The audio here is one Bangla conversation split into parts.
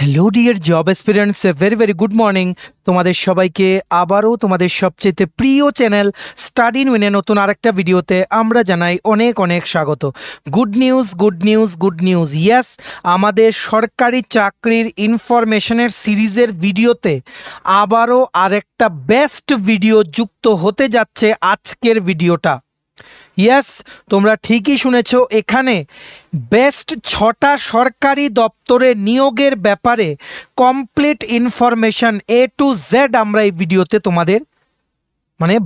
Hello dear job experience, very good morning. তোমাদের সবাইকে আবারও তোমাদের সবচেয়ে প্রিয় চ্যানেল স্টাডি ইন উইনের নতুন আরেকটা ভিডিওতে আমরা জানাই অনেক অনেক স্বাগত। Good news, good news, good news. Yes, আমাদের সরকারি চাকরির ইনফরমেশনের সিরিজের ভিডিওতে আবারও আরেকটা বেস্ট ভিডিও যুক্ত হতে যাচ্ছে আজকের ভিডিওটা। ইয়েস, তোমরা ঠিকই শুনেছ, এখানে বেস্ট 6টা সরকারি দপ্তরে নিয়োগের ব্যাপারে complete information A to Z আমরা এই ভিডিওতে তোমাদের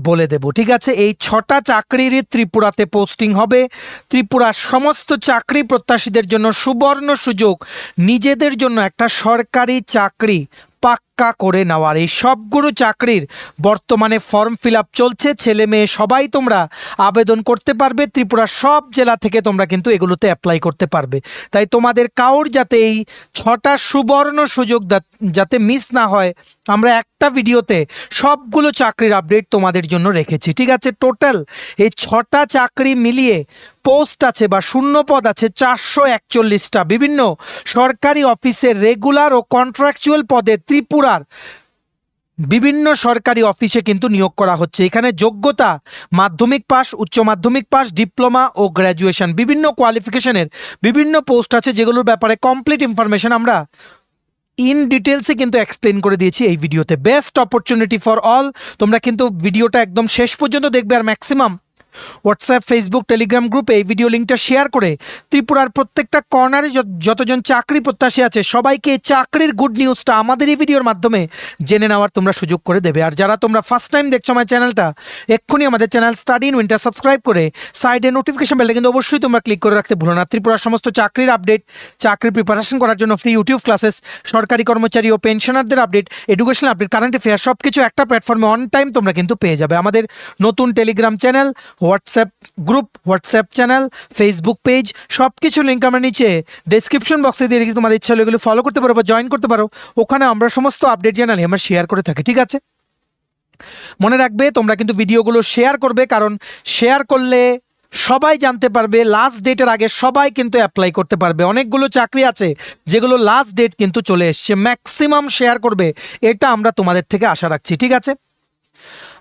বলে দেব। ঠিক আছে, এই 6টা চাকরির ত্রিপুরাতে পোস্টিং হবে। ত্রিপুরার সমস্ত চাকরি প্রত্যাশীদের জন্য সুবর্ণ সুযোগ, নিজেদের জন্য একটা সরকারি চাকরি পাক্কা করে নেওয়ার। এই সবগুলো চাকরির বর্তমানে ফর্ম ফিল আপ চলছে, ছেলে মেয়ে সবাই তোমরা আবেদন করতে পারবে। ত্রিপুরার সব জেলা থেকে তোমরা কিন্তু এগুলোতে অ্যাপ্লাই করতে পারবে। তাই তোমাদের কাউর যাতে এই 6টা সুবর্ণ সুযোগ যাতে মিস না হয়, আমরা একটা ভিডিওতে সবগুলো চাকরির আপডেট তোমাদের জন্য রেখেছি। ঠিক আছে, টোটাল এই 6টা চাকরি মিলিয়ে পোস্ট আছে বা শূন্য পদ আছে 441টা। বিভিন্ন সরকারি অফিসের রেগুলার ও কন্ট্রাকচুয়াল পদে ত্রিপুরার বিভিন্ন সরকারি অফিসে কিন্তু নিয়োগ করা হচ্ছে। এখানে যোগ্যতা মাধ্যমিক পাস, উচ্চ মাধ্যমিক পাস, ডিপ্লোমা ও গ্র্যাজুয়েশন, বিভিন্ন কোয়ালিফিকেশনের বিভিন্ন পোস্ট আছে, যেগুলোর ব্যাপারে কমপ্লিট ইনফরমেশন আমরা ইন ডিটেলসে কিন্তু এক্সপ্লেন করে দিয়েছি এই ভিডিওতে। Best opportunity for all. তোমরা কিন্তু ভিডিওটা একদম শেষ পর্যন্ত দেখবে, আর ম্যাক্সিমাম হোয়াটসঅ্যাপ, ফেসবুক, টেলিগ্রাম গ্রুপে এই ভিডিও লিঙ্কটা শেয়ার করে ত্রিপুরার প্রত্যেকটা কর্নারে যতজন চাকরি প্রত্যাশী আছে সবাইকে চাকরির গুড নিউজটা আমাদের এই ভিডিওর মাধ্যমে জেনে নেওয়ার তোমরা সুযোগ করে দেবে। আর যারা তোমরা ফার্স্ট টাইম দেখছো আমার চ্যানেলটা, এক্ষুনি আমাদের channel study in winter subscribe করে সাইডে নোটিফিকেশন বেলটা কিন্তু অবশ্যই তোমরা ক্লিক করে রাখতে ভুলো না। ত্রিপুরার সমস্ত চাকরির আপডেট, চাকরির প্রিপারেশন করার জন্য ফ্রি ইউটিউব ক্লাসেস, সরকারি কর্মচারী ও পেনশনারদের update, educational update, current affair সব কিছু একটা প্ল্যাটফর্মে অন টাইম তোমরা কিন্তু পেয়ে যাবে। আমাদের নতুন Telegram channel, WhatsApp group, WhatsApp channel, Facebook page, সব কিছু লিঙ্ক আমরা নিচে ডেসক্রিপশন বক্সে দিয়ে রেখে তোমাদের ইচ্ছা হলে এগুলো ফলো করতে পারো বা জয়েন করতে পারো। ওখানে আমরা সমস্ত আপডেট জানালে আমরা শেয়ার করে থাকি। ঠিক আছে, মনে রাখবে তোমরা কিন্তু ভিডিওগুলো শেয়ার করবে, কারণ শেয়ার করলে সবাই জানতে পারবে, লাস্ট ডেটের আগে সবাই কিন্তু অ্যাপ্লাই করতে পারবে। অনেকগুলো চাকরি আছে যেগুলো লাস্ট ডেট কিন্তু চলে এসছে। ম্যাক্সিমাম শেয়ার করবে, এটা আমরা তোমাদের থেকে আশা রাখছি। ঠিক আছে,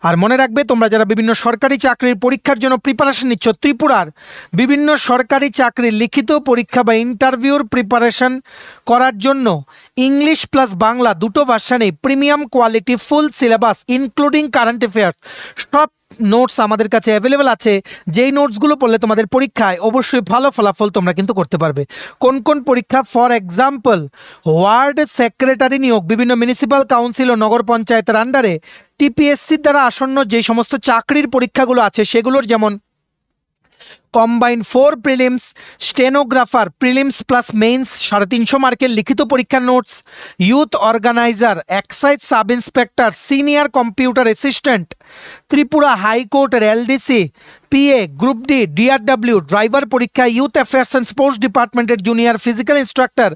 আর মনে রাখবে তোমরা যারা বিভিন্ন সরকারি চাকরির পরীক্ষার জন্য প্রিপারেশন নিচ্ছ, ত্রিপুরার বিভিন্ন সরকারি চাকরির লিখিত পরীক্ষা বা ইন্টারভিউর প্রিপারেশন করার জন্য ইংলিশ প্লাস বাংলা দুটো ভার্সানে premium quality full syllabus including current affairs সব নোটস আমাদের কাছে অ্যাভেলেবেল আছে, যেই নোটসগুলো পড়লে তোমাদের পরীক্ষায় অবশ্যই ভালো ফলাফল তোমরা কিন্তু করতে পারবে। কোন কোন পরীক্ষা? ফর এক্সাম্পল, ওয়ার্ড সেক্রেটারি নিয়োগ, বিভিন্ন মিউনিসিপ্যাল কাউন্সিল ও নগর পঞ্চায়েতের আন্ডারে টিপিএসসির দ্বারা আসন্ন যে সমস্ত চাকরির পরীক্ষাগুলো আছে সেগুলোর, যেমন combined 4 prelims, stenographer prelims plus mains 350 মার্কের লিখিত পরীক্ষার notes, youth organiser, excise sub inspector, senior computer assistant, Tripura হাইকোর্টের LDC, PA, group D, DRW, driver পরীক্ষা, ইউথ অ্যাফেয়ার্স অ্যান্ড স্পোর্টস ডিপার্টমেন্টের junior physical instructor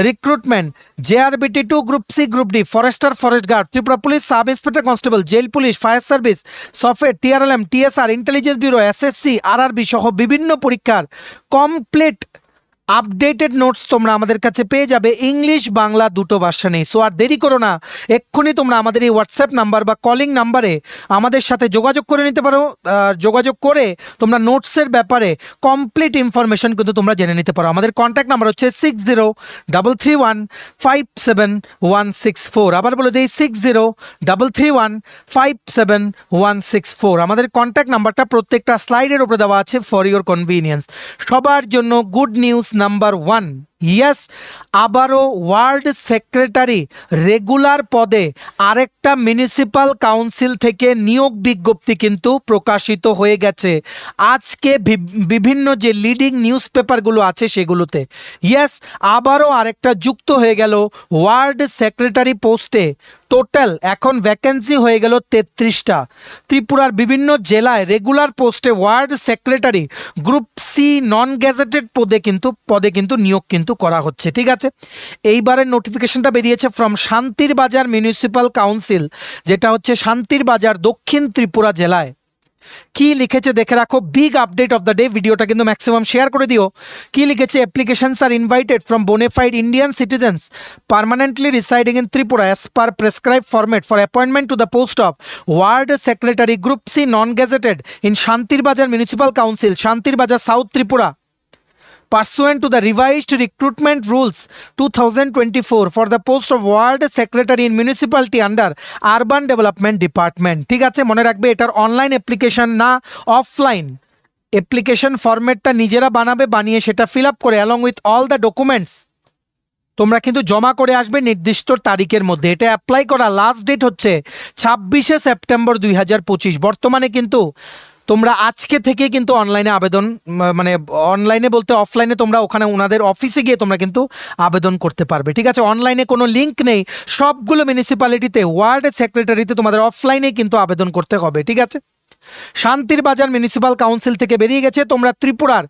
recruitment, JRBT 2, group C, group D, forester, forest guard, Tripura police sub inspector constable, jail police, fire service, software, TRLM, TSR, intelligence bureau, SSC, RRB সহ বিভিন্ন পরীক্ষার কমপ্লিট আপডেটেড নোটস তোমরা আমাদের কাছে পেয়ে যাবে ইংলিশ বাংলা দুটো ভার্সানেই। সো আর দেরি করো না, এক্ষুনি তোমরা আমাদের এই হোয়াটসঅ্যাপ নাম্বার বা কলিং নাম্বারে আমাদের সাথে যোগাযোগ করে নিতে পারো। যোগাযোগ করে তোমরা নোটসের ব্যাপারে কমপ্লিট ইনফরমেশন কিন্তু তোমরা জেনে নিতে পারো। আমাদের কন্ট্যাক্ট নাম্বার হচ্ছে 6033157164। আবার বলে দিই 6033157164। আমাদের কন্ট্যাক্ট নাম্বারটা প্রত্যেকটা স্লাইডের উপরে দেওয়া আছে ফর ইউর কনভিনিয়েন্স। সবার জন্য গুড নিউজ নাম্বার 1, ইয়েস, আবারও ওয়ার্ড সেক্রেটারি রেগুলার পদে আরেকটা মিউনিসিপ্যাল কাউন্সিল থেকে নিয়োগ বিজ্ঞপ্তি কিন্তু প্রকাশিত হয়ে গেছে আজকে বিভিন্ন যে লিডিং নিউজ পেপারগুলো আছে সেগুলোতে। ইয়েস, আবারও আরেকটা যুক্ত হয়ে গেল ওয়ার্ড সেক্রেটারি পোস্টে। টোটাল এখন ভ্যাকেন্সি হয়ে গেল 33টা। ত্রিপুরার বিভিন্ন জেলায় রেগুলার পোস্টে ward secretary group C non gazetted পদে কিন্তু নিয়োগ কিন্তু করা হচ্ছে। ঠিক আছে, এইবারের নোটিফিকেশনটা বেরিয়েছে ফ্রম শান্তির বাজার মিউনিসিপ্যাল কাউন্সিল, যেটা হচ্ছে শান্তির বাজার, দক্ষিণ ত্রিপুরা জেলায়। কি লিখেছে দেখে রাখো, big update of the day, ভিডিওটা কিন্তু ম্যাক্সিমাম শেয়ার করে দিও। কি লিখেছে, applications are invited from bonafide Indian citizens permanently residing in Tripura as per prescribe format for appointment to the post of ward secretary group C non gazetted in Shantir Bazar municipal council, Shantir Bazar south Tripura, pursuant to the revised recruitment rules 2024 for the post of ward secretary in municipality under urban development department। ঠিক আছে, মনে রাখবে এটার অনলাইন অ্যাপ্লিকেশন না অফলাইন। অ্যাপ্লিকেশন ফরম্যাটটা নিজেরা বানাবে, বানিয়ে সেটা ফিল আপ করে along with all the documents তোমরা কিন্তু জমা করে আসবে নির্দিষ্ট তারিখের মধ্যে। এটা অ্যাপ্লাই করা লাস্ট ডেট হচ্ছে 26শে সেপ্টেম্বর 2025। বর্তমানে কিন্তু তোমরা আজকে থেকে কিন্তু অনলাইনে আবেদন, মানে অনলাইনে বলতে অফলাইনে, তোমরা ওখানে ওনাদের অফিসে গিয়ে তোমরা কিন্তু আবেদন করতে পারবে। ঠিক আছে, অনলাইনে কোনো লিঙ্ক নেই, সবগুলো মিউনিসিপ্যালিটিতে ওয়ার্ড সেক্রেটারিতে তোমাদের অফলাইনে কিন্তু আবেদন করতে হবে। ঠিক আছে, শান্তির বাজার মিউনিসিপাল কাউন্সিল থেকে বেরিয়ে গেছে। তোমরা ত্রিপুরার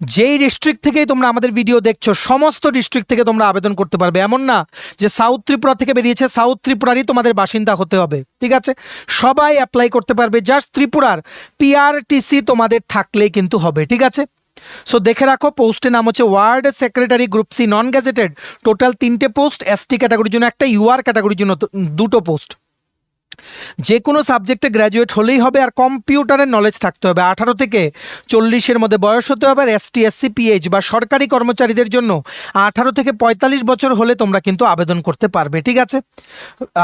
যেই ডিস্ট্রিক্ট থেকেই তোমরা আমাদের ভিডিও দেখছো সমস্ত ডিস্ট্রিক্ট থেকে তোমরা আবেদন করতে পারবে। এমন না যে সাউথ ত্রিপুরা থেকে বেরিয়েছে সাউথ ত্রিপুরারই তোমাদের বাসিন্দা হতে হবে। ঠিক আছে, সবাই অ্যাপ্লাই করতে পারবে, জাস্ট ত্রিপুরার পিআরটিসি তোমাদের থাকলেই কিন্তু হবে। ঠিক আছে, সো দেখে রাখো, পোস্টের নাম হচ্ছে ward secretary group C non gazetted, total 3টে পোস্ট, এসটি ক্যাটাগরির জন্য একটা, ইউআর ক্যাটাগরির জন্য 2টো পোস্ট। যে কোনো সাবজেক্টে গ্র্যাজুয়েট হলেই হবে, আর কম্পিউটারের নলেজ থাকতে হবে। 18 থেকে 40-এর মধ্যে বয়স হতে হবে। আর এসটি এসসি পিএইচ বা সরকারি কর্মচারীদের জন্য 18 থেকে 45 বছর হলে তোমরা কিন্তু আবেদন করতে পারবে। ঠিক আছে,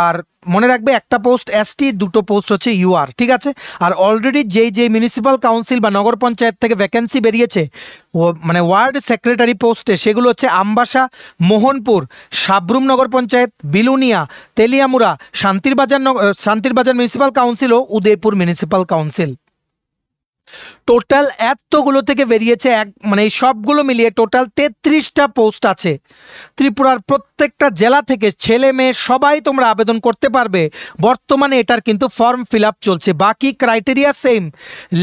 আর মনে রাখবে একটা পোস্ট এসটি, 2টো পোস্ট হচ্ছে ইউআর। ঠিক আছে, আর অলরেডি যেই মিউনিসিপ্যাল কাউন্সিল বা নগর পঞ্চায়েত থেকে ভ্যাকেন্সি বেরিয়েছে মানে ওয়ার্ড সেক্রেটারি পোস্টে, সেগুলো হচ্ছে আমবাসা, মোহনপুর, সাবরুম নগর পঞ্চায়েত, বিলুনিয়া, তেলিয়ামুড়া, শান্তির বাজার মিউনিসিপ্যাল কাউন্সিল ও উদয়পুর মিউনিসিপ্যাল কাউন্সিল। টোটাল এতগুলো থেকে বেরিয়েছে মানে এই সবগুলো মিলিয়ে টোটাল 33টা পোস্ট আছে। ত্রিপুরার প্রত্যেকটা জেলা থেকে ছেলে মেয়ে সবাই তোমরা আবেদন করতে পারবে। বর্তমানে এটার কিন্তু ফর্ম ফিল আপ চলছে। বাকি ক্রাইটেরিয়া সেম,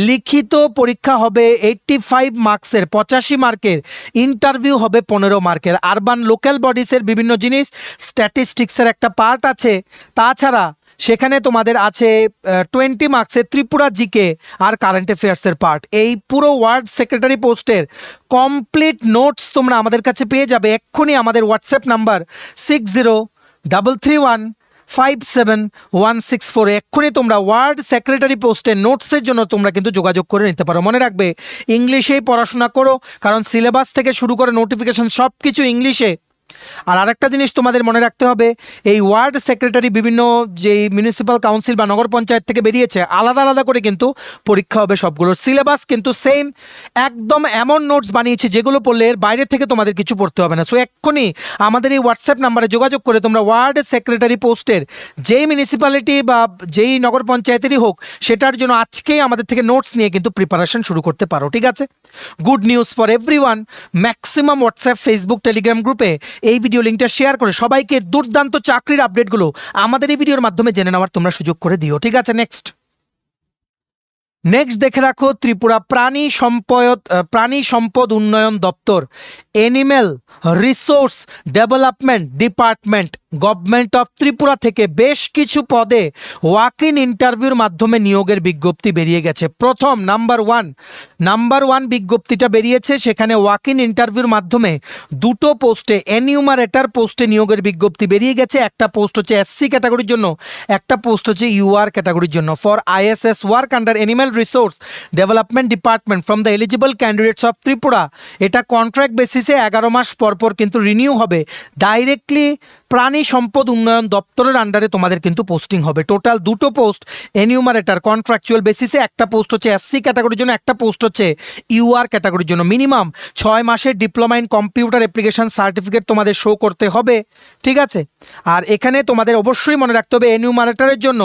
লিখিত পরীক্ষা হবে 85 মার্কসের, 85 মার্কের, ইন্টারভিউ হবে 15 মার্কের। আরবান লোকাল বডিসের বিভিন্ন জিনিস, স্ট্যাটিস্টিক্সের একটা পার্ট আছে, তাছাড়া সেখানে তোমাদের আছে 20 মার্কসের ত্রিপুরা জিকে আর কারেন্ট অ্যাফেয়ার্সের পার্ট। এই পুরো ওয়ার্ড সেক্রেটারি পোস্টের কমপ্লিট নোটস তোমরা আমাদের কাছে পেয়ে যাবে। এক্ষুনি আমাদের হোয়াটসঅ্যাপ নাম্বার 6033157164 এক্ষুনি তোমরা ওয়ার্ড সেক্রেটারি পোস্টের নোটসের জন্য তোমরা কিন্তু যোগাযোগ করে নিতে পারো। মনে রাখবে ইংলিশেই পড়াশোনা করো, কারণ সিলেবাস থেকে শুরু করে নোটিফিকেশন সব কিছু ইংলিশে। আর আরেকটা জিনিস তোমাদের মনে রাখতে হবে, এই ওয়ার্ড সেক্রেটারি বিভিন্ন যে মিউনিসিপ্যাল কাউন্সিল বা নগর পঞ্চায়েত থেকে বেরিয়েছে আলাদা আলাদা করে কিন্তু পরীক্ষা হবে সবগুলোর। সিলেবাস কিন্তু সেম, একদম এমন নোটস বানিয়েছি যেগুলো পড়লে এর বাইরে থেকে তোমাদের কিছু পড়তে হবে না। সো এক্ষুনি আমাদের এই হোয়াটসঅ্যাপ নাম্বারে যোগাযোগ করে তোমরা ওয়ার্ড সেক্রেটারি পোস্টের যেই মিউনিসিপ্যালিটি বা যেই নগর পঞ্চায়েতেরই হোক সেটার জন্য আজকেই আমাদের থেকে নোটস নিয়ে কিন্তু প্রিপারেশন শুরু করতে পারো। ঠিক আছে, good news for everyone. Maximum WhatsApp, Facebook, Telegram গ্রুপে এই ভিডিও লিঙ্কটা শেয়ার করে সবাইকে দুর্দান্ত চাকরির আপডেটগুলো আমাদের এই ভিডিওর মাধ্যমে জেনে নেওয়ার তোমরা সুযোগ করে দিও। ঠিক আছে, নেক্সট দেখে রাখো, ত্রিপুরা প্রাণী সম্পদ উন্নয়ন দপ্তর, animal resource development department, government of Tripura থেকে বেশ কিছু পদে ওয়াক ইন ইন্টারভিউর মাধ্যমে নিয়োগের বিজ্ঞপ্তি বেরিয়ে গেছে। প্রথম নাম্বার ওয়ান বিজ্ঞপ্তিটা বেরিয়েছে, সেখানে ওয়াক ইন ইন্টারভিউর মাধ্যমে 2টো পোস্টে, এনিউমারেটর পোস্টে নিয়োগের বিজ্ঞপ্তি বেরিয়ে গেছে। একটা পোস্ট হচ্ছে এসসি ক্যাটাগরির জন্য, একটা পোস্ট হচ্ছে ইউআর ক্যাটাগরির জন্য। For ISS work under animal resource development department from the eligible candidates of Tripura. এটা কন্ট্রাক্ট বেসিসে 11 মাস পরপর কিন্তু রিনিউ হবে। ডাইরেক্টলি প্রাণী সম্পদ উন্নয়ন দপ্তরের আন্ডারে তোমাদের কিন্তু পোস্টিং হবে। টোটাল 2টো পোস্ট এনিউমারেটর কন্ট্রাকচুয়াল বেসিসে, একটা পোস্ট হচ্ছে এসসি ক্যাটাগরির জন্য, একটা পোস্ট হচ্ছে ইউআর ক্যাটাগরির জন্য। মিনিমাম 6 মাসের diploma in computer application certificate তোমাদের শো করতে হবে। ঠিক আছে, আর এখানে তোমাদের অবশ্যই মনে রাখতে হবে এনিউমারেটরের জন্য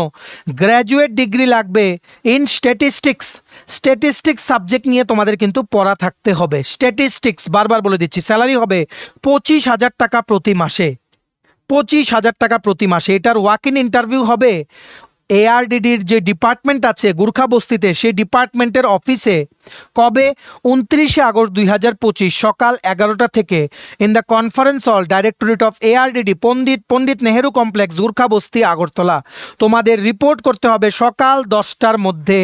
গ্র্যাজুয়েট ডিগ্রি লাগবে ইন স্ট্যাটিস্টিক্স সাবজেক্ট নিয়ে তোমাদের কিন্তু পড়া থাকতে হবে। স্ট্যাটিস্টিক্স বারবার বলে দিচ্ছি, স্যালারি হবে 25,000 টাকা প্রতি মাসে, 25,000 টাকা প্রতি মাসে। এটার ওয়াক ইন ইন্টারভিউ হবে এআরডিডির যে ডিপার্টমেন্ট আছে গুর্খা বস্তিতে, সেই ডিপার্টমেন্টের অফিসে কবে 29 আগস্ট 2025 সকাল 11টা থেকে ইন দ্য কনফারেন্স হল directorate of ARDD Pandit Nehru complex Gurkha Basti Agartala. তোমাদের রিপোর্ট করতে হবে সকাল 10টার মধ্যে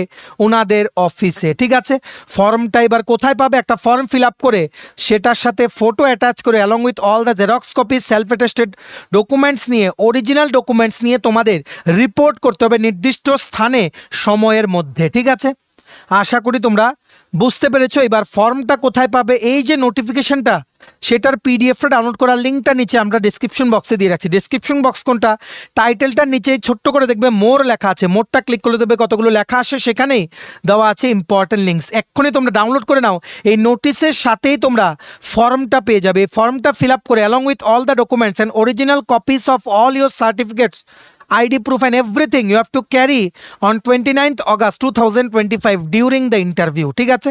ওনাদের অফিসে, ঠিক আছে। ফর্মটা এবার কোথায় পাবে? একটা ফর্ম ফিল আপ করে সেটার সাথে ফটো অ্যাটাচ করে along with all the xerox copy self attested documents নিয়ে, অরিজিনাল ডকুমেন্টস নিয়ে তোমাদের রিপোর্ট করতে হবে নির্দিষ্ট স্থানে সময়ের মধ্যে, ঠিক আছে। আশা করি তোমরা বুঝতে পেরেছো। এবার ফর্মটা কোথায় পাবে? এই যে নোটিফিকেশনটা, সেটার পিডিএফটা ডাউনলোড করার লিঙ্কটা নিচে আমরা ডিসক্রিপশন বক্সে দিয়ে রাখছি। ডিসক্রিপশন বক্স কোনটা? টাইটেলটার নিচে ছোট্ট করে দেখবে মোর লেখা আছে, মোরটা ক্লিক করে দেবে, কতগুলো লেখা আসে সেখানেই দেওয়া আছে ইম্পর্টেন্ট লিঙ্কস। এক্ষুনি তোমরা ডাউনলোড করে নাও, এই নোটিশের সাথেই তোমরা ফর্মটা পেয়ে যাবে। এই ফর্মটা ফিল আপ করে along with all the documents and original copies of all your certificates, ID proof and everything you have to carry on 29th August 2025 during the interview, ঠিক আছে।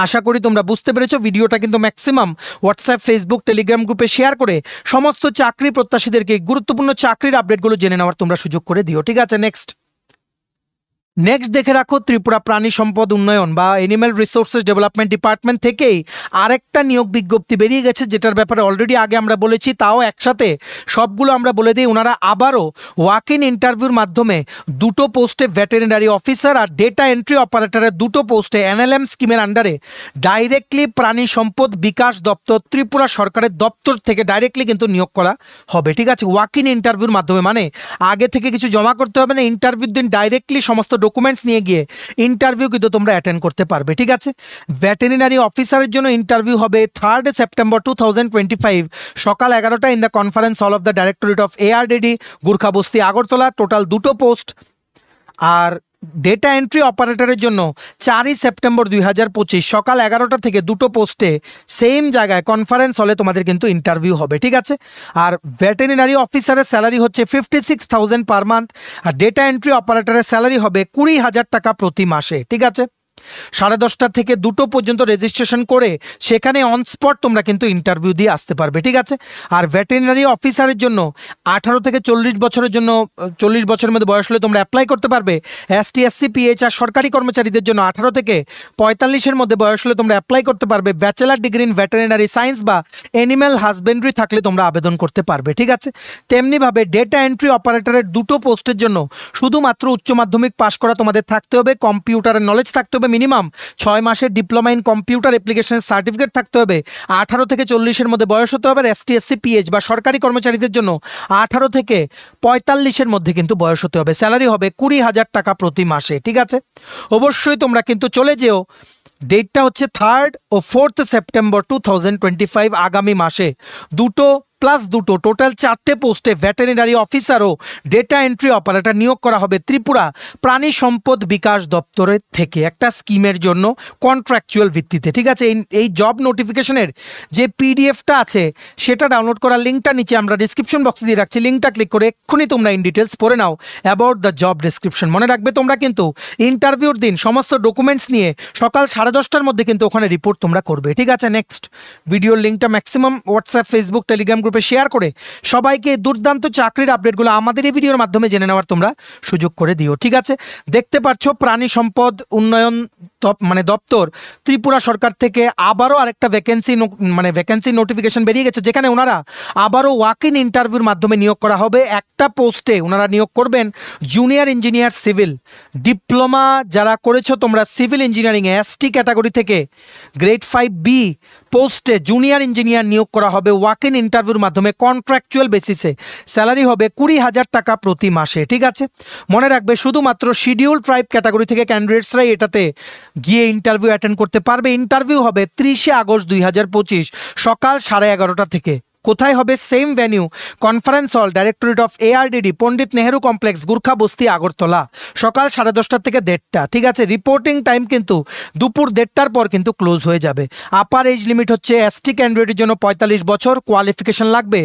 আশা করি তোমরা বুঝতে পেরেছো। ভিডিওটা কিন্তু ম্যাক্সিমাম হোয়াটসঅ্যাপ, ফেসবুক, টেলিগ্রাম গ্রুপে শেয়ার করে সমস্ত চাকরি প্রত্যাশীদেরকে গুরুত্বপূর্ণ চাকরির আপডেটগুলো জেনে নেওয়ার তোমরা সুযোগ করে দিও, ঠিক আছে। নেক্সট দেখে রাখো, ত্রিপুরা প্রাণী সম্পদ উন্নয়ন বা অ্যানিম্যাল রিসোর্সেস ডেভেলপমেন্ট ডিপার্টমেন্ট থেকেই আরেকটা নিয়োগ বিজ্ঞপ্তি বেরিয়ে গেছে, যেটার ব্যাপারে অলরেডি আগে আমরা বলেছি, তাও একসাথে সবগুলো আমরা বলে দিই। ওনারা আবারও ওয়াক ইন ইন্টারভিউর মাধ্যমে দুটো পোস্টে ভেটেরিনারি অফিসার আর ডেটা এন্ট্রি অপারেটরের দুটো পোস্টে NLM স্কিমের আন্ডারে ডাইরেক্টলি প্রাণী সম্পদ বিকাশ দপ্তর, ত্রিপুরা সরকারের দপ্তর থেকে ডাইরেক্টলি কিন্তু নিয়োগ করা হবে, ঠিক আছে। ওয়াক ইন ইন্টারভিউর মাধ্যমে মানে আগে থেকে কিছু জমা করতে হবে না, ইন্টারভিউর দিন ডাইরেক্টলি সমস্ত ডকুমেন্টস নিয়ে গিয়ে ইন্টারভিউ কিন্তু তোমরা অ্যাটেন্ড করতে পারবে, ঠিক আছে। ভেটেরিনারি অফিসারের জন্য ইন্টারভিউ হবে 3 সেপ্টেম্বর 2025 সকাল 11টা in the conference hall of the directorate of ARDD Gorkha Basti Agartala. Total দুটো পোস্ট। আর ডেটা এন্ট্রি অপারেটরের জন্য 4 সেপ্টেম্বর 2025 সকাল 11টা থেকে দুটো পোস্টে সেম জায়গায় কনফারেন্স হলে তোমাদের কিন্তু ইন্টারভিউ হবে, ঠিক আছে। আর ভেটেরিনারি অফিসারের স্যালারি হচ্ছে 56,000 পার মান্থ, আর ডেটা এন্ট্রি অপারেটরের স্যালারি হবে 20,000 টাকা প্রতি মাসে, ঠিক আছে। 10:30 থেকে 2টো পর্যন্ত রেজিস্ট্রেশন করে সেখানে অন স্পট তোমরা কিন্তু ইন্টারভিউ দিয়ে আসতে পারবে, ঠিক আছে। আর ভেটেরিনারি অফিসারের জন্য 18 থেকে 40 বছরের জন্য 40 বছরের মধ্যে বয়স হলে তোমরা অ্যাপ্লাই করতে পারবে। ST SC PH আর সরকারি কর্মচারীদের জন্য 18 থেকে 45-এর মধ্যে বয়স হলে তোমরা অ্যাপ্লাই করতে পারবে। Bachelor degree in veterinary science বা অ্যানিম্যাল হাজবেন্ড্রি থাকলে তোমরা আবেদন করতে পারবে, ঠিক আছে। তেমনিভাবে ডেটা এন্ট্রি অপারেটরের দুটো পোস্টের জন্য শুধুমাত্র উচ্চ মাধ্যমিক পাশ করা তোমাদের থাকতে হবে, কম্পিউটারের নলেজ থাকতে হবে, মিনিমাম 6 মাসের ডিপ্লোমা ইন কম্পিউটার অ্যাপ্লিকেশনের সার্টিফিকেট থাকতে হবে, 18 থেকে 40-এর মধ্যে বয়স হতে হবে। ST SC PH বা সরকারি কর্মচারীদের জন্য 18 থেকে 45-এর মধ্যে কিন্তু বয়স হতে হবে। স্যালারি হবে 20,000 টাকা প্রতি মাসে, ঠিক আছে। অবশ্যই তোমরা কিন্তু চলে যেও। ডেটটা হচ্ছে 3rd ও 4th সেপ্টেম্বর 2025 আগামী মাসে। দুটো প্লাস দুটো টোটাল 4টে পোস্টে ভেটেরিনারি অফিসার ও ডেটা এন্ট্রি অপারেটর নিয়োগ করা হবে ত্রিপুরা প্রাণী সম্পদ বিকাশ দপ্তরের থেকে একটা স্কিমের জন্য কন্ট্রাকচুয়াল ভিত্তিতে, ঠিক আছে। এই জব নোটিফিকেশনের যে পিডিএফটা আছে সেটা ডাউনলোড করার লিঙ্কটা নিচে আমরা ডিসক্রিপশন বক্সে দিয়ে রাখছি। লিঙ্কটা ক্লিক করে এক্ষুনি তোমরা ইন ডিটেলস পড়ে নাও অ্যাবাউট দ্য জব ডেসক্রিপশন। মনে রাখবে তোমরা কিন্তু ইন্টারভিউর দিন সমস্ত ডকুমেন্টস নিয়ে সকাল 10:30টার মধ্যে কিন্তু ওখানে রিপোর্ট তোমরা করবে, ঠিক আছে। নেক্সট ভিডিওর লিঙ্কটা ম্যাক্সিমাম হোয়াটসঅ্যাপ, ফেসবুক, টেলিগ্রাম গ্রুপে শেয়ার করে সবাইকে দুর্দান্ত চাকরির আপডেটগুলো আমাদের এই ভিডিওর মাধ্যমে জেনে নেওয়ার তোমরা সুযোগ করে দিও, ঠিক আছে। দেখতে পাচ্ছ প্রাণী সম্পদ উন্নয়ন দপ্তর ত্রিপুরা সরকার থেকে আবারও আরেকটা ভ্যাকেন্সি নোটিফিকেশন বেরিয়ে গেছে, যেখানে ওনারা আবারও ওয়াক ইন ইন্টারভিউর মাধ্যমে নিয়োগ করা হবে। একটা পোস্টে ওনারা নিয়োগ করবেন জুনিয়র ইঞ্জিনিয়ার সিভিল, ডিপ্লোমা যারা করেছো তোমরা সিভিল ইঞ্জিনিয়ারিংয়ে ST ক্যাটাগরি থেকে গ্রেড 5B পোস্টে জুনিয়র ইঞ্জিনিয়ার নিয়োগ করা হবে ওয়াক ইন ইন্টারভিউর মাধ্যমে কন্ট্রাকচুয়াল বেসিসে। স্যালারি হবে 20,000 টাকা প্রতি মাসে, ঠিক আছে। মনে রাখবে শুধুমাত্র শিডিউল ট্রাইব ক্যাটাগরি থেকে ক্যান্ডিডেটসরাই এটাতে গিয়ে ইন্টারভিউ অ্যাটেন্ড করতে পারবে। ইন্টারভিউ হবে 30 আগস্ট 2025 সকাল 11:30 থেকে। কোথায় হবে? Same venue, conference hall, directorate of ARDD, Pandit Nehru complex, Gurkha Basti, Agartala, সকাল 10:30 থেকে 1:30, ঠিক আছে। রিপোর্টিং টাইম কিন্তু দুপুর 1:30টার পর কিন্তু ক্লোজ হয়ে যাবে। আপার এজ লিমিট হচ্ছে ST ক্যান্ডিডেটের জন্য 45 বছর, কোয়ালিফিকেশন লাগবে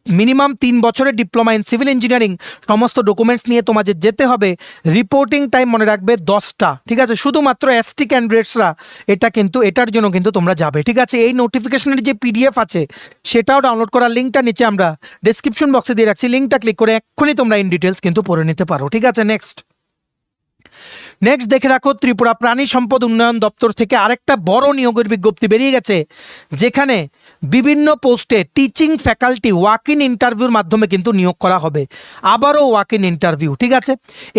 মিনিমাম 3 বছরের ডিপ্লোমা ইন সিভিল ইঞ্জিনিয়ারিং সমস্ত ডকুমেন্টস নিয়ে তোমাদের যেতে হবে। রিপোর্টিং টাইম মনে রাখবে 10টা, ঠিক আছে? শুধুমাত্র এসটি ক্যান্ডিডেটসরা এটা কিন্তু এটার জন্য কিন্তু তোমরা যাবে, ঠিক আছে? এই নোটিফিকেশনের যে পিডিএফ আছে সেটাও ডাউনলোড করার লিঙ্কটা নিচে আমরা ডেসক্রিপশন বক্সে দিয়ে রাখছি, লিঙ্কটা ক্লিক করে এক্ষুনি তোমরা ইন ডিটেলস কিন্তু পড়ে নিতে পারো, ঠিক আছে? নেক্সট দেখে রাখো, ত্রিপুরা প্রাণী সম্পদ উন্নয়ন দপ্তর থেকে আরেকটা বড় নিয়োগের বিজ্ঞপ্তি বেরিয়ে গেছে, যেখানে বিভিন্ন পোস্টে টিচিং ফ্যাকাল্টি ওয়াক ইন ইন্টারভিউর মাধ্যমে কিন্তু নিয়োগ করা হবে। আবারও ওয়াক ইন ইন্টারভিউ, ঠিক আছে?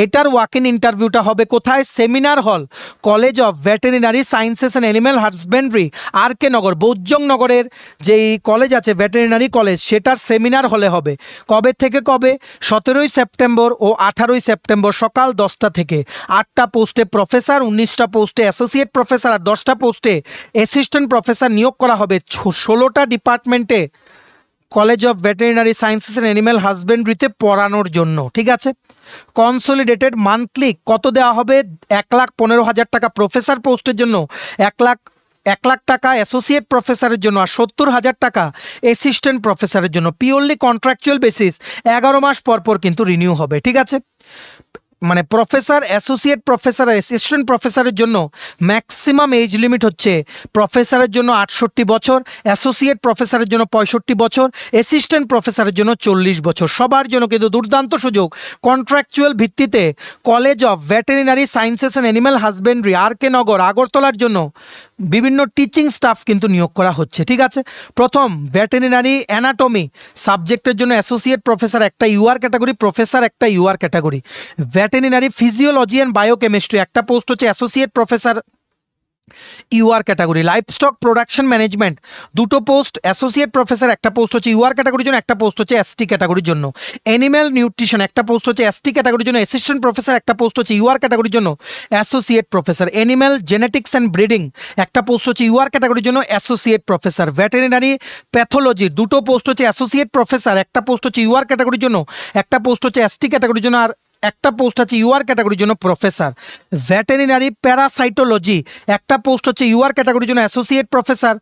এটার ওয়াক ইন ইন্টারভিউটা হবে কোথায়? Seminar hall, college of veterinary sciences and animal husbandry, R K Nagar, বৌদ্ধং নগরের যেই কলেজ আছে ভেটেরিনারি কলেজ, সেটার সেমিনার হলে হবে। কবে থেকে কবে? 17ই সেপ্টেম্বর ও 18ই সেপ্টেম্বর সকাল 10টা থেকে। 8টা পোস্টে প্রফেসর, 19টা পোস্টে অ্যাসোসিয়েট প্রফেসর আর 10টা পোস্টে অ্যাসিস্ট্যান্ট প্রফেসর নিয়োগ করা হবে 16টা ডিপার্টমেন্টে college of veterinary sciences and animal হাজবেন্ড্রিতে পড়ানোর জন্য, ঠিক আছে? কনসলিডেটেড মান্থলি কত দেওয়া হবে? 1,15,000 টাকা প্রফেসর পোস্টের জন্য, 1 লাখ টাকা অ্যাসোসিয়েট প্রফেসরের জন্য, আর 70,000 টাকা অ্যাসিস্ট্যান্ট প্রফেসরের জন্য। পিওরলি কন্ট্রাকচুয়াল বেসিস, 11 মাস পর পর কিন্তু রিনিউ হবে, ঠিক আছে? মানে প্রফেসর, অ্যাসোসিয়েট প্রফেসর, অ্যাসিস্ট্যান্ট প্রফেসরের জন্য ম্যাক্সিমাম এজ লিমিট হচ্ছে প্রফেসরের জন্য 68 বছর, অ্যাসোসিয়েট প্রফেসরের জন্য 65 বছর, অ্যাসিস্ট্যান্ট প্রফেসরের জন্য 40 বছর। সবার জন্য কিন্তু দুর্দান্ত সুযোগ। কন্ট্রাকচুয়াল ভিত্তিতে college of veterinary sciences and animal husbandry, R K Nagar, আগরতলার জন্য বিভিন্ন টিচিং স্টাফ কিন্তু নিয়োগ করা হচ্ছে, ঠিক আছে? প্রথম ভেটেরিনারি অ্যানাটমি সাবজেক্টের জন্য অ্যাসোসিয়েট প্রফেসর একটা ইউআর ক্যাটাগরি, প্রফেসর একটা UR category. Veterinary physiology and biochemistry একটা পোস্ট হচ্ছে associate professor UR category. Livestock production management 2টো পোস্ট, অ্যাসোসিয়েট প্রফেসর একটা পোস্ট হচ্ছে ইউআর ক্যাটাগরির জন্য, একটা পোস্ট হচ্ছে এসটি ক্যাটাগরির জন্য। অ্যানিম্যাল নিউট্রিশন একটা পোস্ট হচ্ছে এসটি ক্যাটাগরির জন্য, অ্যাসিস্ট্যান্ট প্রফেসর একটা পোস্ট হচ্ছে ইউআর ক্যাটাগরির জন্য, associate professor. Animal genetics and breeding একটা পোস্ট হচ্ছে ইউআর ক্যাটাগরির জন্য, অ্যাসোসিয়েট প্রফেসর। ভেটেরিনারি প্যাথোলজি 2টো পোস্ট হচ্ছে অ্যাসোসিয়েট প্রফেসর, একটা পোস্ট হচ্ছে ইউআর ক্যাটাগরির জন্য, একটা পোস্ট হচ্ছে এসটি ক্যাটাগরির জন্য, আর একটা পোস্ট আছে ইউআর ক্যাটাগরির জন্য প্রফেসর। ভেটেরিনারি প্যারাসাইটোলজি একটা পোস্ট হচ্ছে ইউআর ক্যাটাগরির জন্য associate professor.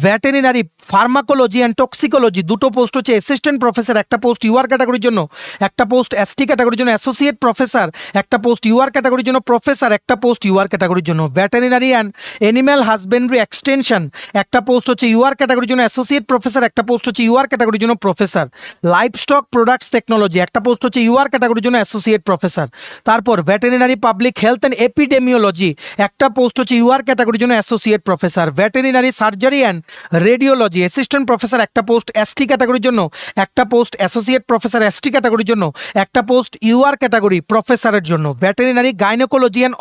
Veterinary pharmacology and toxicology 2টো পোস্ট হচ্ছে অ্যাসিস্ট্যান্ট প্রফেসর, একটা পোস্ট ইউআর ক্যাটাগরির জন্য, একটা পোস্ট এসটি ক্যাটাগরির জন্য অ্যাসোসিয়েট প্রফেসর, একটা পোস্ট ইউআর ক্যাটাগরির জন্য প্রফেসর, একটা পোস্ট ইউআর ক্যাটাগরির জন্য। Veterinary and animal husbandry extension একটা পোস্ট হচ্ছে ইউআর ক্যাটাগরির জন্য অ্যাসোসিয়েট প্রফেসর, একটা পোস্ট হচ্ছে ইউআর ক্যাটাগরির জন্য প্রফেসর। লাইভস্টক প্রোডাক্টস টেকনোলজি একটা পোস্ট হচ্ছে ইউআর ক্যাটাগরির জন্য অ্যাসোসিয়েট প্রফেসর। তারপর veterinary public health and epidemiology একটা পোস্ট হচ্ছে ইউআর ক্যাটাগরির জন্য associate professor. Veterinary surgery and radiology assistant professor একটা পোস্ট এসটি ক্যাটাগরির জন্য, একটা পোস্ট অ্যাসোসিয়েট প্রফেসর এসটি ক্যাটাগরির জন্য, একটা পোস্ট ইউআর ক্যাটাগরি প্রফেসরের জন্য। Veterinary gynaecology and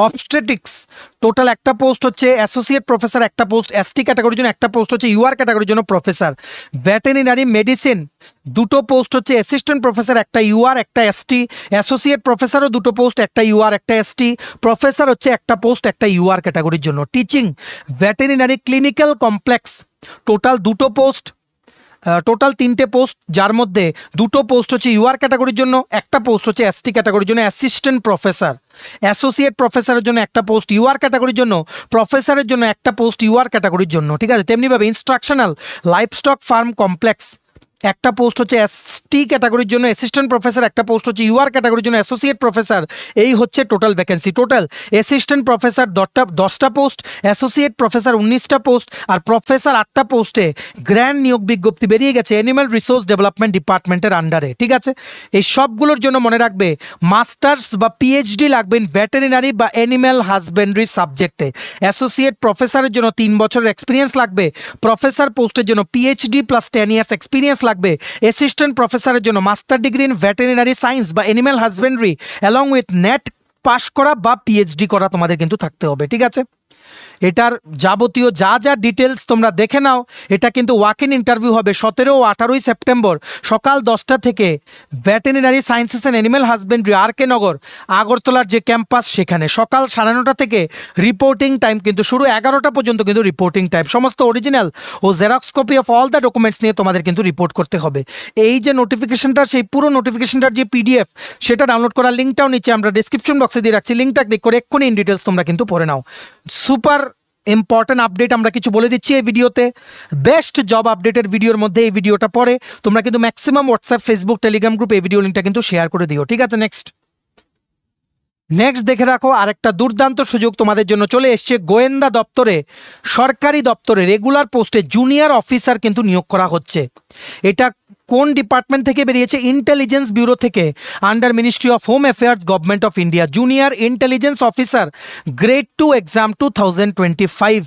obstetrics total একটা পোস্ট হচ্ছে অ্যাসোসিয়েট প্রফেসর, একটা পোস্ট এসটি ক্যাটাগরির জন্য, একটা পোস্ট হচ্ছে ইউআর ক্যাটাগরির জন্য প্রফেসর। ভেটেরিনারি মেডিসিন 2টো পোস্ট হচ্ছে অ্যাসিস্ট্যান্ট প্রফেসর, একটা ইউআর একটা এসটি, অ্যাসোসিয়েট প্রফেসরও 2টো পোস্ট, একটা ইউআর একটা এসটি, প্রফেসর হচ্ছে একটা পোস্ট একটা ইউআর ক্যাটাগরির জন্য। Teaching veterinary clinical complex total 2টো পোস্ট, টোটাল 3টে পোস্ট, যার মধ্যে 2টো পোস্ট হচ্ছে ইউআর ক্যাটাগরির জন্য, একটা পোস্ট হচ্ছে এসটি ক্যাটাগরির জন্য অ্যাসিস্ট্যান্ট প্রফেসর। অ্যাসোসিয়েট প্রফেসরের জন্য একটা পোস্ট ইউআর ক্যাটাগরির জন্য, প্রফেসরের জন্য একটা পোস্ট ইউআর ক্যাটাগরির জন্য, ঠিক আছে? তেমনিভাবে ইনস্ট্রাকশনাল লাইভস্টক ফার্ম কমপ্লেক্স একটা পোস্ট হচ্ছে এসটি ক্যাটাগরির জন্য অ্যাসিস্ট্যান্ট প্রফেসর, একটা পোস্ট হচ্ছে ইউআর ক্যাটাগরির জন্য অ্যাসোসিয়েট প্রফেসর। এই হচ্ছে total vacancy. Total assistant professor 10টা পোস্ট, অ্যাসোসিয়েট প্রফেসর 19টা পোস্ট, আর প্রফেসর 8টা পোস্টে গ্র্যান্ড নিয়োগ বিজ্ঞপ্তি বেরিয়ে গেছে অ্যানিম্যাল রিসোর্স ডেভেলপমেন্ট ডিপার্টমেন্টের আন্ডারে, ঠিক আছে? এই সবগুলোর জন্য মনে রাখবে মাস্টার্স বা পিএইচডি লাগবে ভেটেরিনারি বা অ্যানিম্যাল হাজবেন্ড্রি সাবজেক্টে। অ্যাসোসিয়েট প্রফেসরের জন্য 3 বছরের এক্সপিরিয়েন্স লাগবে, প্রফেসর পোস্টের জন্য পিএইচডি প্লাস 10 ইয়ার্স এক্সপিরিয়েন্স লাগবে। অ্যাসিস্ট্যান্ট প্রফেসরের জন্য master degree in veterinary science বা animal husbandry along with NET pass করা বা পিএইচডি করা তোমাদের কিন্তু থাকতে হবে, ঠিক আছে? এটার যাবতীয় যা যা ডিটেলস তোমরা দেখে নাও। এটা কিন্তু ওয়াক ইন ইন্টারভিউ হবে 17 ও 18 সেপ্টেম্বর সকাল 10টা থেকে veterinary sciences and animal husbandry R K Nagar আগরতলার যে ক্যাম্পাস সেখানে। সকাল 9:30 থেকে রিপোর্টিং টাইম কিন্তু শুরু, 11টা পর্যন্ত কিন্তু রিপোর্টিং টাইম। সমস্ত অরিজিনাল ও xerox copy of all the documents নিয়ে তোমাদের কিন্তু রিপোর্ট করতে হবে। এই যে নোটিফিকেশনটা, সেই পুরো নোটিফিকেশনটার যে পিডিএফ সেটা ডাউনলোড করার লিঙ্কটাও নিচে আমরা ডিসক্রিপশন বক্সে দিয়ে রাখছি, লিঙ্কটা ক্লিক করে এক্ষুনি ইন ডিটেলস তোমরা কিন্তু পড়ে নাও। সুপার ইম্পর্টেন্ট আপডেট আমরা কিছু বলে দিচ্ছি এই ভিডিওতে। বেস্ট জব আপডেটের ভিডিওর মধ্যে এই ভিডিওটা পরে তোমরা কিন্তু maximum WhatsApp, Facebook, Telegram group এই ভিডিও লিঙ্কটা কিন্তু শেয়ার করে দিও, ঠিক আছে। নেক্সট দেখে রাখো, আরেকটা দুর্দান্ত সুযোগ তোমাদের জন্য চলে এসছে। গোয়েন্দা দপ্তরে, সরকারি দপ্তরে রেগুলার পোস্টে জুনিয়র অফিসার কিন্তু নিয়োগ করা হচ্ছে। এটা কোন ডিপার্টমেন্ট থেকে বেরিয়েছে? ইন্টেলিজেন্স ব্যুরো থেকে, under ministry of home affairs, government of India. Junior intelligence officer grade 2 exam 2025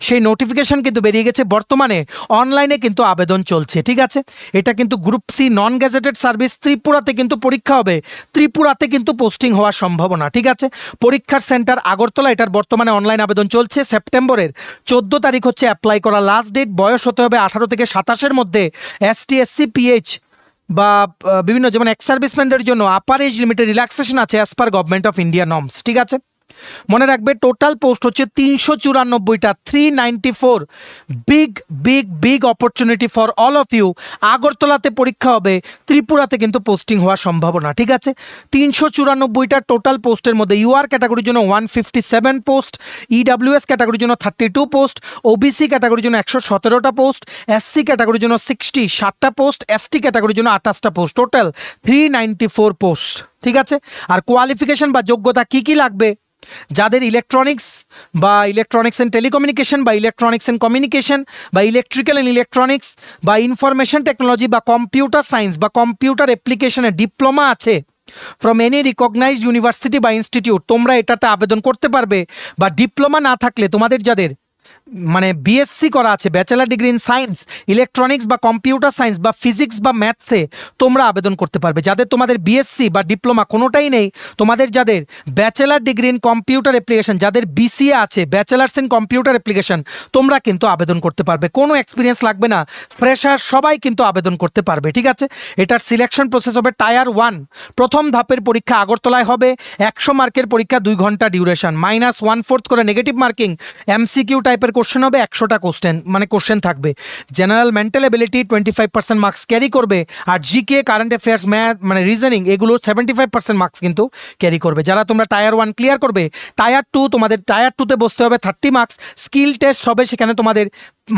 সেই নোটিফিকেশন কিন্তু বেরিয়ে গেছে। বর্তমানে অনলাইনে কিন্তু আবেদন চলছে, ঠিক আছে। এটা কিন্তু group C non gazetted service. ত্রিপুরাতে কিন্তু পরীক্ষা হবে, ত্রিপুরাতে কিন্তু পোস্টিং হওয়ার সম্ভাবনা, ঠিক আছে। পরীক্ষার সেন্টার আগরতলা। এটার বর্তমানে অনলাইন আবেদন চলছে। সেপ্টেম্বরের 14 তারিখ হচ্ছে অ্যাপ্লাই করা লাস্ট ডেট। বয়স হতে হবে 18 থেকে 27-এর মধ্যে। ST SC PH বা বিভিন্ন যেমন এক্স সার্ভিসম্যানদের জন্য আপার এজ লিমিটেড রিল্যাক্সেশন আছে as per government of India norms, ঠিক আছে। মনে রাখবে টোটাল পোস্ট হচ্ছে 394টা, 394। Big big big opportunity for all of you. আগরতলাতে পরীক্ষা হবে, ত্রিপুরাতে কিন্তু পোস্টিং হওয়ার সম্ভাবনা, ঠিক আছে। 394টা টোটাল পোস্টের মধ্যে UR ক্যাটাগরির জন্য 157 পোস্ট, EWS ক্যাটাগরির জন্য 32 পোস্ট, OBC ক্যাটাগরির জন্য 117টা পোস্ট, SC ক্যাটাগরির জন্য 60টা পোস্ট, ST ক্যাটাগরির জন্য 28টা পোস্ট, টোটাল 394 পোস্ট, ঠিক আছে। আর কোয়ালিফিকেশন বা যোগ্যতা কি কি লাগবে? যাদের ইলেকট্রনিক্স বা ইলেকট্রনিক্স অ্যান্ড টেলিকমিউনিকেশন বা ইলেকট্রনিক্স অ্যান্ড কমিউনিকেশন বা ইলেকট্রিক্যাল অ্যান্ড ইলেকট্রনিক্স বা ইনফরমেশন টেকনোলজি বা কম্পিউটার সায়েন্স বা কম্পিউটার অ্যাপ্লিকেশনে ডিপ্লোমা আছে ফ্রম এনি রিকগনাইজড ইউনিভার্সিটি বা ইনস্টিটিউট, তোমরা এটাতে আবেদন করতে পারবে। বা ডিপ্লোমা না থাকলে তোমাদের যাদের মানে BSc করা আছে, bachelor degree in science, electronics বা কম্পিউটার সায়েন্স বা ফিজিক্স বা ম্যাথসে তোমরা আবেদন করতে পারবে। যাদের তোমাদের BSc বা ডিপ্লোমা কোনোটাই নেই, তোমাদের যাদের bachelor degree in computer application, যাদের BCA আছে, ব্যাচেলার্স ইন কম্পিউটার অ্যাপ্লিকেশন, তোমরা কিন্তু আবেদন করতে পারবে। কোনো এক্সপিরিয়েন্স লাগবে না, ফ্রেশার সবাই কিন্তু আবেদন করতে পারবে, ঠিক আছে। এটার সিলেকশন প্রসেস হবে টায়ার 1। প্রথম ধাপের পরীক্ষা আগরতলায় হবে। 100 মার্কের পরীক্ষা, 2 ঘন্টা ডিউরেশন, -1/4 করে নেগেটিভ মার্কিং, MCQ টাইপের কোশ্চেন হবে। 100টা কোশ্চেন থাকবে। General mental ability 25% marks carry করবে। আর জিকে, কারেন্ট অ্যাফেয়ার্স, ম্যাথ মানে রিজনিং এগুলো 75% মার্কস কিন্তু ক্যারি করবে। যারা তোমরা টায়ার 1 ক্লিয়ার করবে, টায়ার 2 তোমাদের টায়ার 2তে বসতে হবে, 30 মার্কস স্কিল টেস্ট হবে। সেখানে তোমাদের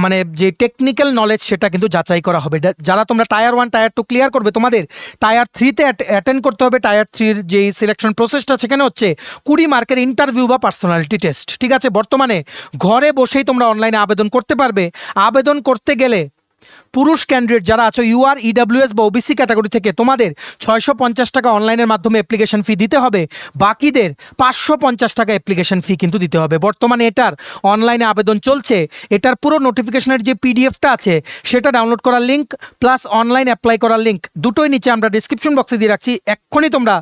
মানে যে টেকনিক্যাল নলেজ সেটা কিন্তু যাচাই করা হবে। যারা তোমরা টায়ার 1 টায়ার 2 ক্লিয়ার করবে, তোমাদের টায়ার 3তে অ্যাটেন্ড করতে হবে। টায়ার 3-র যে সিলেকশন প্রসেসটা সেখানে হচ্ছে 20 মার্কের ইন্টারভিউ বা পার্সোনালিটি টেস্ট, ঠিক আছে। বর্তমানে ঘরে বসেই তোমরা অনলাইনে আবেদন করতে পারবে। আবেদন করতে গেলে পুরুষ ক্যান্ডিডেট যারা আছো UR, EWS বা OBC ক্যাটাগরি থেকে, তোমাদের 650 টাকা অনলাইনের মাধ্যমে অ্যাপ্লিকেশন ফি দিতে হবে। বাকিদের 550 টাকা অ্যাপ্লিকেশন ফি কিন্তু দিতে হবে। বর্তমানে এটার অনলাইনে আবেদন চলছে। এটার পুরো নোটিফিকেশনের যে PDFটা আছে সেটা ডাউনলোড করার লিঙ্ক প্লাস অনলাইন অ্যাপ্লাই করার লিঙ্ক দুটোই নিচে আমরা ডিসক্রিপশন বক্সে দিয়ে রাখছি। এক্ষুনি তোমরা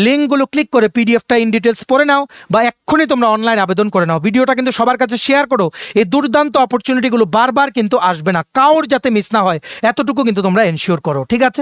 লিঙ্কগুলো ক্লিক করে PDFটা ইন ডিটেলস পড়ে নাও বা এক্ষুনি তোমরা অনলাইন আবেদন করে নাও। ভিডিওটা কিন্তু সবার কাছে শেয়ার করো। এই দুর্দান্ত অপরচুনিটিগুলো বারবার কিন্তু আসবে না, কাউর যাতে মিস না হয় এতটুকু কিন্তু তোমরা এনশিওর করো, ঠিক আছে।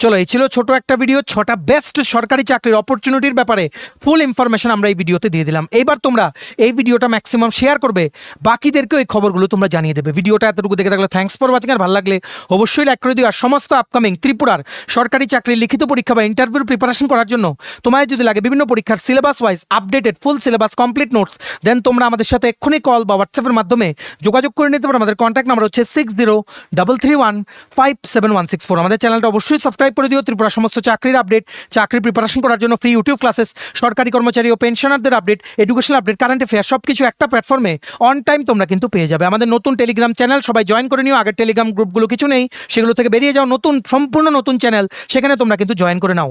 চলো, এই ছিল ছোট একটা ভিডিও, 6টা বেস্ট সরকারি চাকরির অপরচুনিটির ব্যাপারে ফুল ইনফরমেশন আমরা এই ভিডিওতে দিয়ে দিলাম। এইবার তোমরা এই ভিডিওটা ম্যাক্সিমাম শেয়ার করবে, বাকিদেরকেও এই খবরগুলো তোমরা জানিয়ে দেবে। ভিডিওটা এতটুকু দেখে থাকলে থ্যাঙ্কস ফর ওয়াচিং। আর ভালো লাগলে অবশ্যই লাইক করে দিও। আর সমস্ত আপকামিং ত্রিপুরার সরকারি চাকরির লিখিত পরীক্ষা বা ইন্টারভিউর প্রিপারেশন করার জন্য তোমায় যদি লাগে বিভিন্ন পরীক্ষার syllabus wise updated full syllabus complete notes, then তোমরা আমাদের সাথে এক্ষুনি কল বা হোয়াটসঅ্যাপের মাধ্যমে যোগাযোগ করে নিতে পারো। আমাদের কন্ট্যাক্ট নাম্বার হচ্ছে 6033157164। আমাদের চ্যানেলটা অবশ্যই সাবস্ক্রাইব করে দিও। ত্রিপুরা সমস্ত চাকরির আপডেট, চাকরি প্রিপারেশন করার জন্য ফ্রি ইউটিউব ক্লাসেস, সরকারি কর্মচারী ও পেনশনারদের update, educational update, current affair সবকিছু একটা প্ল্যাটফর্মে অন টাইম তোমরা কিন্তু পেয়ে যাবে। আমাদের নতুন টেলিগ্রাম চ্যানেল সবাই জয়েন করে নিও। আগের টেলিগ্রাম গ্রুপগুলো কিছু নেই, সেগুলো থেকে বেরিয়ে যাও। নতুন সম্পূর্ণ নতুন চ্যানেল, সেখানে তোমরা কিন্তু জয়েন করে নাও।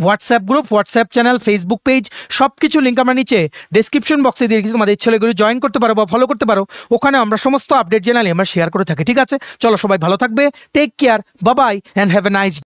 WhatsApp group, WhatsApp channel, Facebook page সবকিছু লিঙ্ক আমরা নিচে ডেসক্রিপশন বক্সে দিয়ে রেখেছি। তোমাদের ইচ্ছে হলে জয়েন করতে পারো বা ফলো করতে পারো। ওখানে আমরা সমস্ত আপডেট জেনারেলি আমরা শেয়ার করে থাকি, ঠিক আছে। চলো, সবাই ভালো থাকবে, take care, bye bye and have a nice